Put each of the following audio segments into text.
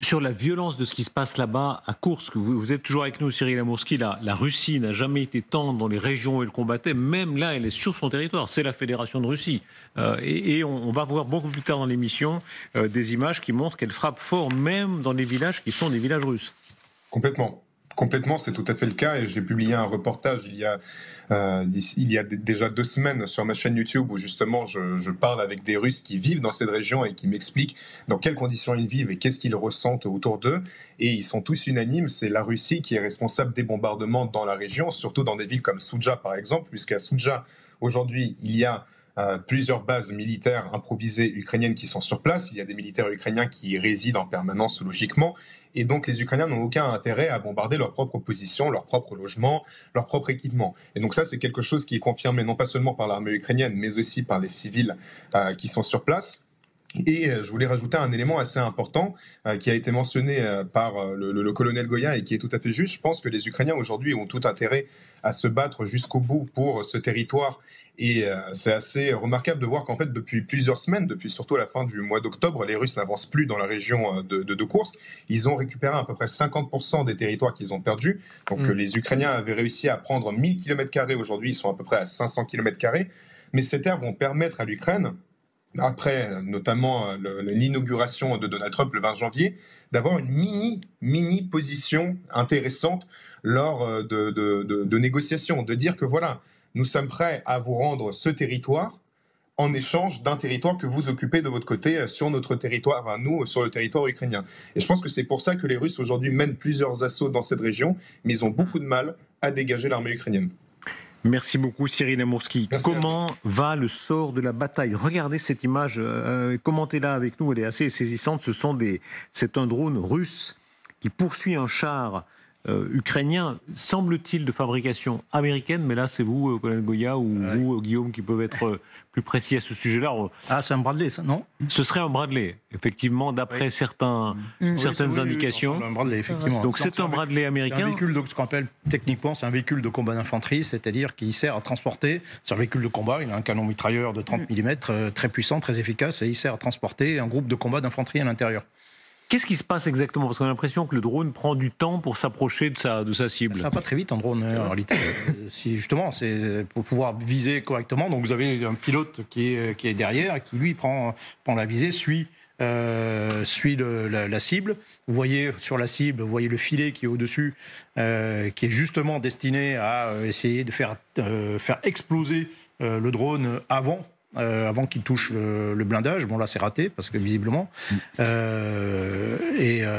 Sur la violence de ce qui se passe là-bas à Koursk, vous êtes toujours avec nous, Cyril Amourski. La Russie n'a jamais été tant dans les régions où elle combattait. Même là, elle est sur son territoire. C'est la Fédération de Russie. Et on va voir beaucoup plus tard dans l'émission des images qui montrent qu'elle frappe fort, même dans les villages qui sont des villages russes. Complètement. Complètement, c'est tout à fait le cas et j'ai publié un reportage il y a déjà 2 semaines sur ma chaîne YouTube où justement je parle avec des Russes qui vivent dans cette région et qui m'expliquent dans quelles conditions ils vivent et qu'est-ce qu'ils ressentent autour d'eux. Et ils sont tous unanimes, c'est la Russie qui est responsable des bombardements dans la région, surtout dans des villes comme Souja par exemple, puisqu'à Souja, aujourd'hui, il y a plusieurs bases militaires improvisées ukrainiennes qui sont sur place. Il y a des militaires ukrainiens qui résident en permanence, logiquement. Et donc, les Ukrainiens n'ont aucun intérêt à bombarder leur propre position, leur propre logement, leur propre équipement. Et donc ça, c'est quelque chose qui est confirmé non pas seulement par l'armée ukrainienne, mais aussi par les civils qui sont sur place. Et je voulais rajouter un élément assez important qui a été mentionné par le colonel Goya et qui est tout à fait juste. Je pense que les Ukrainiens aujourd'hui ont tout intérêt à se battre jusqu'au bout pour ce territoire. Et c'est assez remarquable de voir qu'en fait, depuis plusieurs semaines, depuis surtout la fin du mois d'octobre, les Russes n'avancent plus dans la région de Koursk. Ils ont récupéré à peu près 50% des territoires qu'ils ont perdus. Donc les Ukrainiens avaient réussi à prendre 1000 km². Aujourd'hui, ils sont à peu près à 500 km². Mais ces terres vont permettre à l'Ukraine, après notamment l'inauguration de Donald Trump le 20 janvier, d'avoir une mini position intéressante lors de négociations, de dire que voilà, nous sommes prêts à vous rendre ce territoire en échange d'un territoire que vous occupez de votre côté sur notre territoire, enfin, nous, sur le territoire ukrainien. Et je pense que c'est pour ça que les Russes aujourd'hui mènent plusieurs assauts dans cette région, mais ils ont beaucoup de mal à dégager l'armée ukrainienne. Merci beaucoup Cyril Amourski. Comment va le sort de la bataille? Regardez cette image, commentez-la avec nous, elle est assez saisissante. C'est un drone russe qui poursuit un char ukrainien, semble-t-il de fabrication américaine, mais là c'est vous, colonel Goya, ou vous, Guillaume, qui peuvent être plus précis à ce sujet-là. Ah, c'est un Bradley, ça, non? Ce serait un Bradley, effectivement, d'après certaines indications. Un Bradley, effectivement. Donc c'est un Bradley américain. C'est un véhicule, ce qu'on appelle techniquement, c'est un véhicule de combat d'infanterie, c'est-à-dire qu'il sert à transporter. C'est un véhicule de combat, il a un canon mitrailleur de 30 mm, très puissant, très efficace, et il sert à transporter un groupe de combat d'infanterie à l'intérieur. Qu'est-ce qui se passe exactement? Parce qu'on a l'impression que le drone prend du temps pour s'approcher de sa cible. Ça va pas très vite en drone, en réalité. Si, justement, c'est pour pouvoir viser correctement. Donc vous avez un pilote qui est derrière, et qui lui prend la visée, suit la cible. Vous voyez sur la cible, vous voyez le filet qui est au-dessus, qui est justement destiné à essayer de faire exploser le drone avant qu'il touche le blindage. Bon, là, c'est raté, parce que visiblement...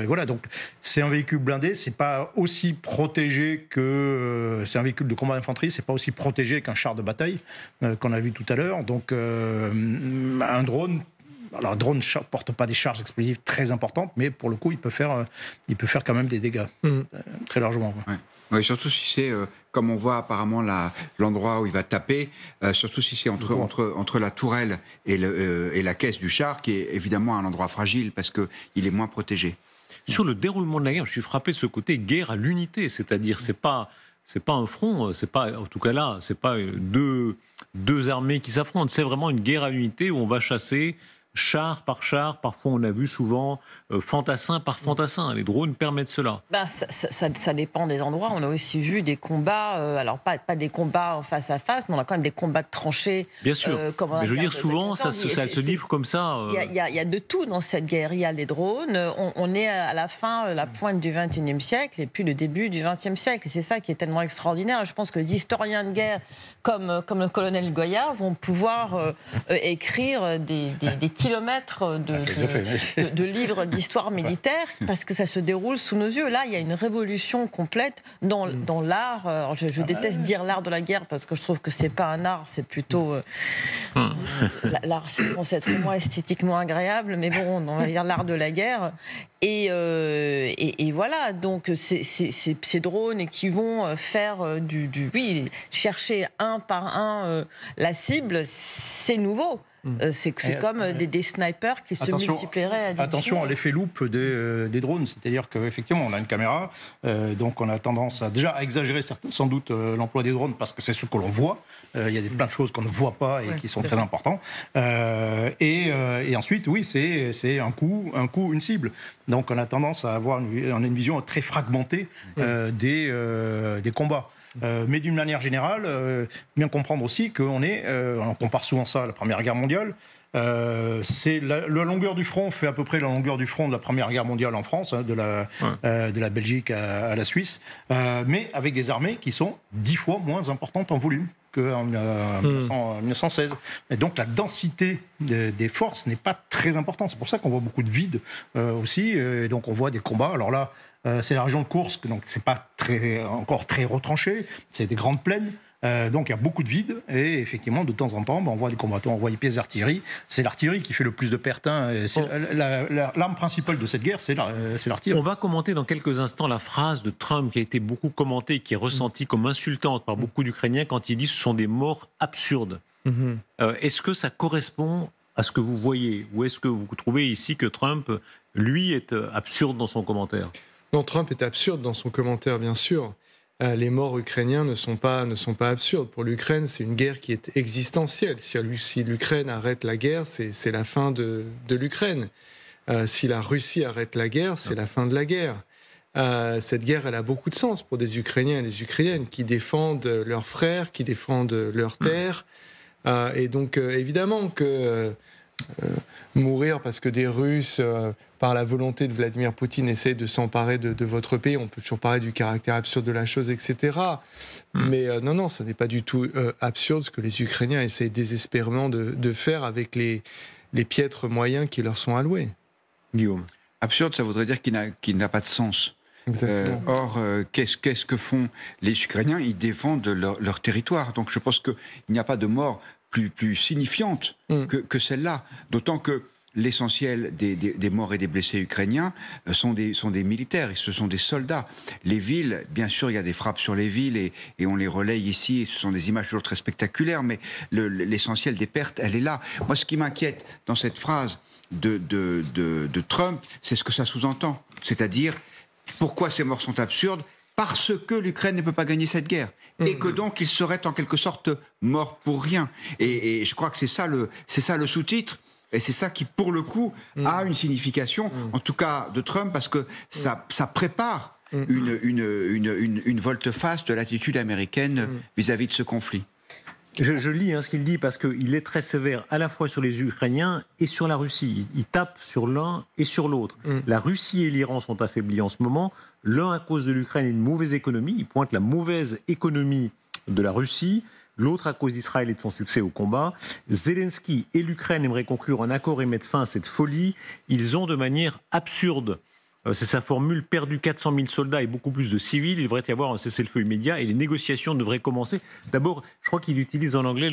voilà, donc c'est un véhicule blindé, c'est pas aussi protégé que... c'est un véhicule de combat d'infanterie, c'est pas aussi protégé qu'un char de bataille qu'on a vu tout à l'heure. Donc, un drone... Alors, le drone ne porte pas des charges explosives très importantes, mais pour le coup, il peut faire quand même des dégâts, très largement. Ouais. Oui, surtout si c'est, comme on voit apparemment l'endroit où il va taper, surtout si c'est entre la tourelle et la caisse du char, qui est évidemment un endroit fragile parce qu'il est moins protégé. Sur le déroulement de la guerre, je suis frappé de ce côté guerre à l'unité, c'est-à-dire c'est pas un front, c'est pas, en tout cas là, c'est pas deux armées qui s'affrontent, c'est vraiment une guerre à l'unité où on va chasser char par char, parfois on a vu souvent fantassin par fantassin. Les drones permettent cela. Ça dépend des endroits. On a aussi vu des combats, alors pas des combats en face à face, mais on a quand même des combats de tranchées. Bien sûr, mais je veux dire souvent ça se livre comme ça. Il y a de tout dans cette guerre. Il y a les drones, on est à la fin, la pointe du XXIe siècle et puis le début du XXe siècle. Et c'est ça qui est tellement extraordinaire. Je pense que les historiens de guerre, comme le colonel Goya, vont pouvoir écrire des kilomètres de livres d'histoire militaire, parce que ça se déroule sous nos yeux. Là, il y a une révolution complète dans l'art. Alors, je déteste dire l'art de la guerre, parce que je trouve que c'est pas un art, c'est plutôt... l'art, c'est censé être moins esthétiquement agréable, mais bon, on va dire l'art de la guerre. Et voilà, donc ces drones qui vont faire chercher un par un la cible, c'est nouveau. C'est comme des snipers qui se multiplieraient à des attention à l'effet loupe des drones, c'est-à-dire qu'effectivement on a une caméra, donc on a tendance à exagérer sans doute l'emploi des drones parce que c'est ce que l'on voit. Il y a plein de choses qu'on ne voit pas et qui sont très importantes. Et ensuite, oui, c'est un coup, une cible. Donc on a tendance à avoir une vision très fragmentée des combats. Mais d'une manière générale, bien comprendre aussi on compare souvent ça à la Première Guerre mondiale. C'est la longueur du front fait à peu près la longueur du front de la Première Guerre mondiale en France, de la Belgique à la Suisse, mais avec des armées qui sont 10 fois moins importantes en volume qu'en 1916. Et donc la densité des forces n'est pas très importante. C'est pour ça qu'on voit beaucoup de vides aussi. Et donc on voit des combats. Alors là, c'est la région de Koursk, donc c'est pas encore très retranché. C'est des grandes plaines. Donc il y a beaucoup de vide et effectivement de temps en temps on voit des combattants, on voit des pièces d'artillerie. C'est l'artillerie qui fait le plus de pertes. L'arme principale de cette guerre, c'est l'artillerie. On va commenter dans quelques instants la phrase de Trump qui a été beaucoup commentée, qui est ressentie comme insultante par beaucoup d'Ukrainiens quand il dit ce sont des morts absurdes. Est-ce que ça correspond à ce que vous voyez ou est-ce que vous trouvez ici que Trump, lui, est absurde dans son commentaire? Non, Trump est absurde dans son commentaire, bien sûr. Les morts ukrainiens ne sont pas absurdes. Pour l'Ukraine, c'est une guerre qui est existentielle. Si l'Ukraine arrête la guerre, c'est la fin de l'Ukraine. Si la Russie arrête la guerre, c'est la fin de la guerre. Cette guerre, elle a beaucoup de sens pour des Ukrainiens et des Ukrainiennes qui défendent leurs frères, qui défendent leurs terres. Et donc, évidemment que mourir parce que des Russes, par la volonté de Vladimir Poutine, essaient de s'emparer de votre pays. On peut toujours parler du caractère absurde de la chose, etc. Mais non, ça n'est pas du tout absurde ce que les Ukrainiens essayent désespérément de faire avec les piètres moyens qui leur sont alloués. Guillaume. Absurde, ça voudrait dire qu'il n'a pas de sens. Or, qu'est-ce que font les Ukrainiens? Ils défendent leur territoire. Donc je pense qu'il n'y a pas de mort plus signifiante que celle-là. D'autant que l'essentiel des morts et des blessés ukrainiens sont des militaires, ce sont des soldats. Les villes, bien sûr, il y a des frappes sur les villes et on les relaye ici, et ce sont des images toujours très spectaculaires, mais l'essentiel des pertes, elle est là. Moi, ce qui m'inquiète dans cette phrase de Trump, c'est ce que ça sous-entend. C'est-à-dire, pourquoi ces morts sont absurdes? Parce que l'Ukraine ne peut pas gagner cette guerre. Et que donc, il serait en quelque sorte mort pour rien. Et je crois que c'est ça le sous-titre. Et c'est ça qui, pour le coup, a une signification, en tout cas de Trump, parce que ça prépare une volte-face de l'attitude américaine vis-à-vis de ce conflit. Je lis ce qu'il dit parce qu'il est très sévère à la fois sur les Ukrainiens et sur la Russie. Il tape sur l'un et sur l'autre. La Russie et l'Iran sont affaiblis en ce moment. L'un à cause de l'Ukraine et une mauvaise économie. Il pointe la mauvaise économie de la Russie. L'autre à cause d'Israël et de son succès au combat. Zelensky et l'Ukraine aimeraient conclure un accord et mettre fin à cette folie. Ils ont de manière absurde, c'est sa formule, perdu 400 000 soldats et beaucoup plus de civils. Il devrait y avoir un cessez-le-feu immédiat et les négociations devraient commencer. D'abord, je crois qu'il utilise en anglais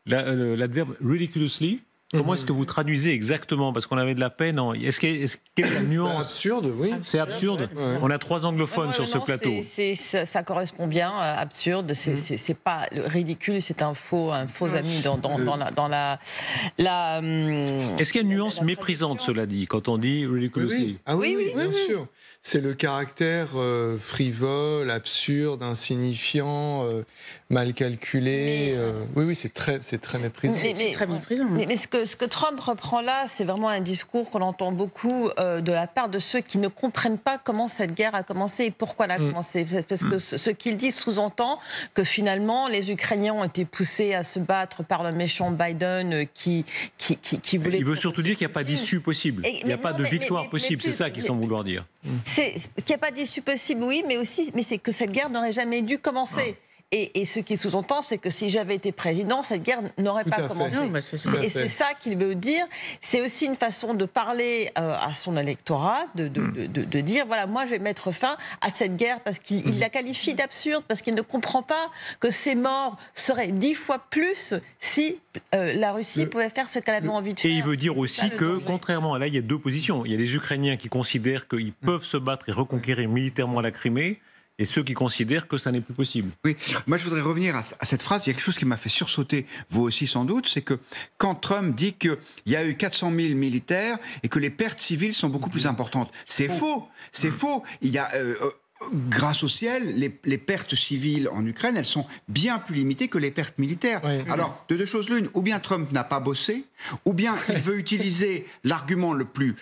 l'adverbe ridiculously. Comment est-ce que vous traduisez exactement? Parce qu'on avait de la peine. Quelle est la nuance? Absurde, oui. C'est absurde. Ouais. On a 3 anglophones sur ce plateau. Ça correspond bien. Absurde, c'est pas ridicule. C'est un faux ami dans la. Est-ce qu'il y a une nuance méprisante, cela dit, quand on dit ridiculously? Oui, bien sûr. C'est le caractère frivole, absurde, insignifiant, mal calculé. Oui, c'est très méprisant. C'est très méprisant. Mais ce que Trump reprend là, c'est vraiment un discours qu'on entend beaucoup de la part de ceux qui ne comprennent pas comment cette guerre a commencé et pourquoi elle a commencé. Parce que ce qu'il dit sous-entend que finalement, les Ukrainiens ont été poussés à se battre par le méchant Biden qui voulait... Il veut surtout dire qu'il n'y a pas d'issue possible. Il n'y a pas de victoire possible. C'est ça qu'il semble vouloir dire. Qu'il n'y a pas d'issue possible, oui, mais c'est que cette guerre n'aurait jamais dû commencer. Et ce qui sous-entend, c'est que si j'avais été président, cette guerre n'aurait pas commencé. Et c'est ça qu'il veut dire. C'est aussi une façon de parler à son électorat, de dire, voilà, moi je vais mettre fin à cette guerre, parce qu'il la qualifie d'absurde, parce qu'il ne comprend pas que ces morts seraient 10 fois plus si la Russie pouvait faire ce qu'elle avait envie de faire. Et il veut dire aussi que, contrairement à là, il y a 2 positions. Il y a les Ukrainiens qui considèrent qu'ils peuvent se battre et reconquérir militairement la Crimée, et ceux qui considèrent que ça n'est plus possible. Oui, moi je voudrais revenir à cette phrase. Il y a quelque chose qui m'a fait sursauter, vous aussi sans doute, c'est que quand Trump dit qu'il y a eu 400 000 militaires et que les pertes civiles sont beaucoup plus importantes, c'est faux. C'est faux. Il y a grâce au ciel, les pertes civiles en Ukraine, elles sont bien plus limitées que les pertes militaires. Oui. Alors, de deux choses l'une, ou bien Trump n'a pas bossé, ou bien il veut utiliser l'argument le plus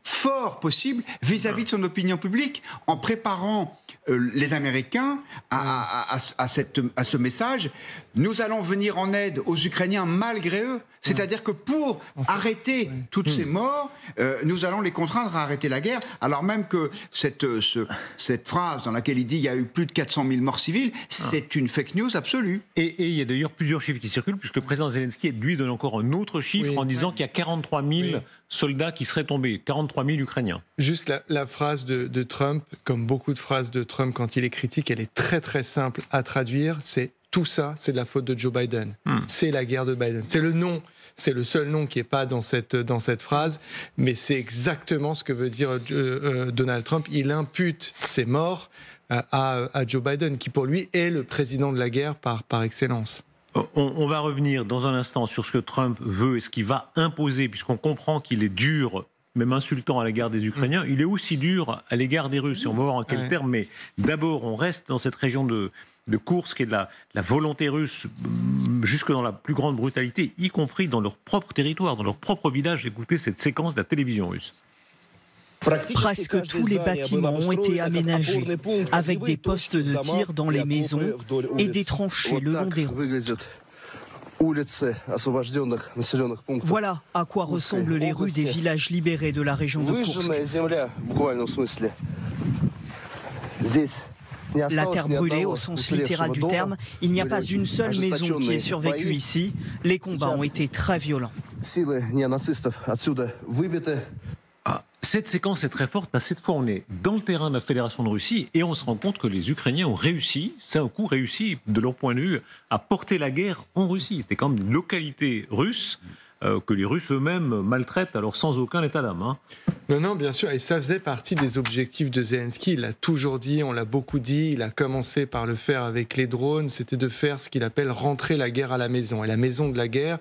fort possible vis-à-vis de son opinion publique, en préparant les Américains à ce message. Nous allons venir en aide aux Ukrainiens malgré eux. C'est-à-dire que pour arrêter toutes ces morts, nous allons les contraindre à arrêter la guerre, alors même que cette phrase dans laquelle il dit il y a eu plus de 400 000 morts civiles, c'est une fake news absolue. Et il y a d'ailleurs plusieurs chiffres qui circulent, puisque le président Zelensky, lui, donne encore un autre chiffre en disant qu'il y a 43 000 soldats qui seraient tombés, 43 000 Ukrainiens. Juste la phrase de Trump, comme beaucoup de phrases de Trump quand il est critique, elle est très très simple à traduire, c'est tout ça, c'est de la faute de Joe Biden. C'est la guerre de Biden. C'est le nom. C'est le seul nom qui n'est pas dans cette phrase, mais c'est exactement ce que veut dire Donald Trump. Il impute ses morts à Joe Biden, qui pour lui est le président de la guerre par excellence. On va revenir dans un instant sur ce que Trump veut et ce qu'il va imposer, puisqu'on comprend qu'il est dur, même insultant à l'égard des Ukrainiens. Il est aussi dur à l'égard des Russes, et on va voir en quels termes. Mais d'abord, on reste dans cette région de Koursk, qui est de la volonté russe, jusque dans la plus grande brutalité, y compris dans leur propre territoire, dans leur propre village. Écoutez cette séquence de la télévision russe. Presque tous les bâtiments ont été aménagés, avec des postes de tir dans les maisons et des tranchées le long des routes. Voilà à quoi ressemblent les rues des villages libérés de la région de Koursk. La terre brûlée, au sens littéral du terme, il n'y a pas une seule maison qui ait survécu ici. Les combats ont été très violents. Cette séquence est très forte parce que cette fois on est dans le terrain de la Fédération de Russie et on se rend compte que les Ukrainiens ont réussi, c'est un coup réussi de leur point de vue, à porter la guerre en Russie. C'était quand même une localité russe que les Russes eux-mêmes maltraitent, alors sans aucun état d'âme. Non, bien sûr, et ça faisait partie des objectifs de Zelensky. Il l'a toujours dit, on l'a beaucoup dit, il a commencé par le faire avec les drones, c'était de faire ce qu'il appelle rentrer la guerre à la maison. Et la maison de la guerre,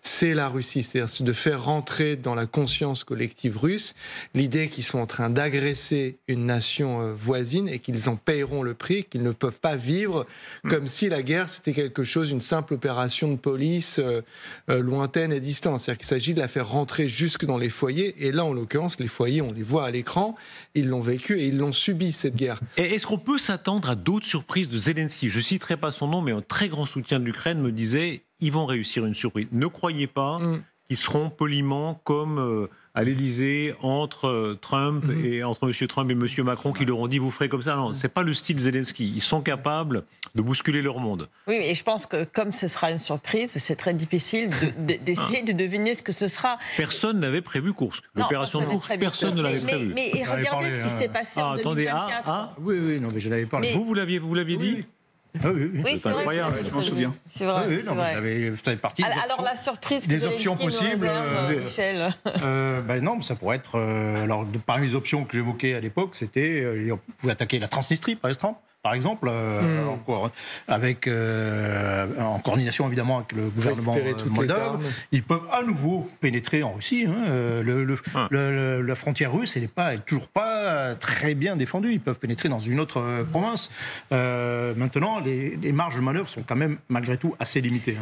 c'est la Russie, c'est-à-dire de faire rentrer dans la conscience collective russe l'idée qu'ils sont en train d'agresser une nation voisine et qu'ils en paieront le prix, qu'ils ne peuvent pas vivre comme si la guerre c'était quelque chose, une simple opération de police lointaine et distante. C'est-à-dire qu'il s'agit de la faire rentrer jusque dans les foyers, et là en l'occurrence les foyers on les voit à l'écran, ils l'ont vécu et ils l'ont subi cette guerre. Et est-ce qu'on peut s'attendre à d'autres surprises de Zelensky? Je ne citerai pas son nom, mais un très grand soutien de l'Ukraine me disait ils vont réussir une surprise. Ne croyez pas qu'ils seront poliment comme à l'Élysée entre Trump et entre M. Trump et M. Macron qui leur ont dit vous ferez comme ça. Non, c'est pas le style Zelensky. Ils sont capables de bousculer leur monde. Oui, et je pense que comme ce sera une surprise, c'est très difficile d'essayer de deviner ce que ce sera. Personne n'avait prévu Koursk. L'opération de Koursk, personne ne l'avait prévu. Mais regardez ce qui s'est passé en 2024. Oui, non, mais je l'avais parlé. Vous l'aviez dit? Oui, c'est incroyable, vrai, je m'en souviens. C'est vrai. Ça fait partie alors la surprise des options possibles. Michel. Non, ça pourrait être. Alors, parmi les options que j'évoquais à l'époque, c'était on pouvait attaquer la Transnistrie, par exemple, en coordination évidemment avec le gouvernement moldave. Ils peuvent à nouveau pénétrer en Russie. La frontière russe, elle n'est toujours pas très bien défendue. Ils peuvent pénétrer dans une autre province. Maintenant, les marges de manœuvre sont quand même malgré tout assez limitées.